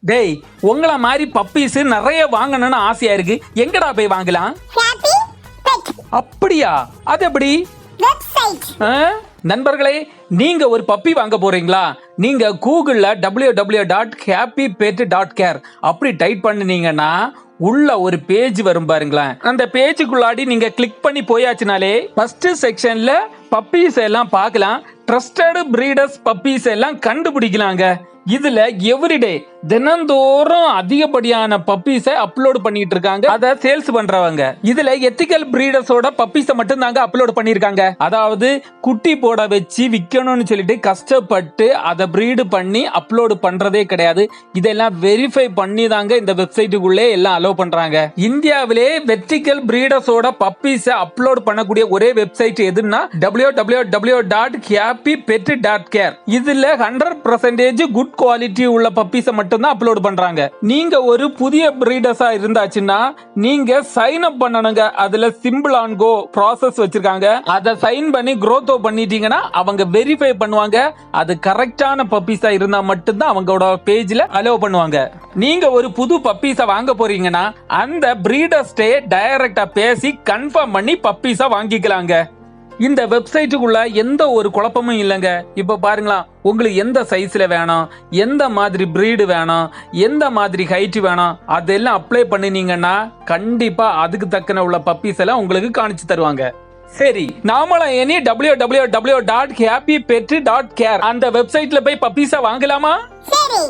டேய், உங்கள மாதிரி பப்பீஸ் நிறைய வாங்கணும்னு ஆசையா இருக்கு. எங்கடா போய் வாங்கலாம்? ஹாப்பி பெட் அப்படியா? அது எப்படி? வெப்சைட். நண்பர்களே, நீங்க ஒரு பப்பி வாங்க போறீங்களா? நீங்க கூகுள்ல www.happypet.care அப்படி டைப் பண்ணினீங்கன்னா உள்ள ஒரு பேஜ் வரும் பாருங்களேன். அந்த பேஜுக்குள்ளாடி நீங்க கிளிக் பண்ணி போயாச்சுனாலே ஃபர்ஸ்ட் செக்ஷன்ல பப்பீஸ் எல்லாம் பார்க்கலாம். ட்ரஸ்டட் பிரீடர்ஸ் பப்பீஸ் எல்லாம் கண்டுபிடிக்கலாங்க. இதுல எவ்ரிடே தினந்தோறும் அதிகப்படியான பப்பீஸை அப்லோட் பண்ணிட்டு இருக்காங்க. அத சேல்ஸ் பண்றவங்க இதுல எத்திக்கல் பிரீடர்ஸோட பப்பீஸை மட்டும் தாங்க அப்லோட் பண்ணிருக்காங்க. அதாவது குட்டி போட வச்சு விற்கணும்னு சொல்லிட்டு கஷ்டப்பட்டு அதை பிரீடு பண்ணி அப்லோடு பண்றதே கிடையாது. இதெல்லாம் வெரிஃபை பண்ணி தாங்க இந்த வெப்சைட்டுக்குள்ளே எல்லாம் அலோவ் பண்றாங்க. இந்தியாவிலே வெர்டிகல் பிரீடர்ஸோட பப்பீஸை அப்லோட் பண்ணக்கூடிய ஒரே வெப்சைட் எதுன்னா www.happypet.care. இதுல 100% குட் குவாலிட்டி உள்ள பப்பீஸை மட்டும் தான் அப்லோட் பண்றாங்க. நீங்க ஒரு புதிய பிரீடர்ஸா இருந்தாச்சுன்னா நீங்க சைன் அப் பண்ணணுங்க. அதுல சிம்பிள் ஆன் கோ ப்ராசஸ் வச்சிருக்காங்க. அதை சைன் பண்ணி growth பண்ணிட்டீங்கன்னா அவங்க வெரிஃபை பண்ணுவாங்க. அது கரெக்டான பப்பீஸா இருந்தா மட்டும்தான் அவங்களோட பேஜ்ல அலோவ் பண்ணுவாங்க. நீங்க ஒரு புது பப்பீஸை வாங்க போறீங்கன்னா அந்த பிரீடர்ஸ்டே டைரக்டா பேசி கன்ஃபார்ம் பண்ணி பப்பீஸா வாங்கிக்கலாங்க. இந்த வெப்சைட்டுக்குள்ள எந்த ஒரு குழப்பமும் இல்லைங்க. இப்ப பாருங்களா, உங்களுக்கு எந்த சைஸ்ல வேணும், எந்த மாதிரி பிரீடு வேணும், எந்த மாதிரி ஹைட் வேணும், அதெல்லாம் அப்ளை பண்ணினீங்கன்னா கண்டிப்பா அதுக்கு தக்கன உள்ள பப்பீஸ் எல்லாம் உங்களுக்கு காணிச்சு தருவாங்க. சரி, நாமளும் இனி www.happypet.care அந்த வெப்சைட்ல போய் பப்பீஸா வாங்கலாமா? சரி.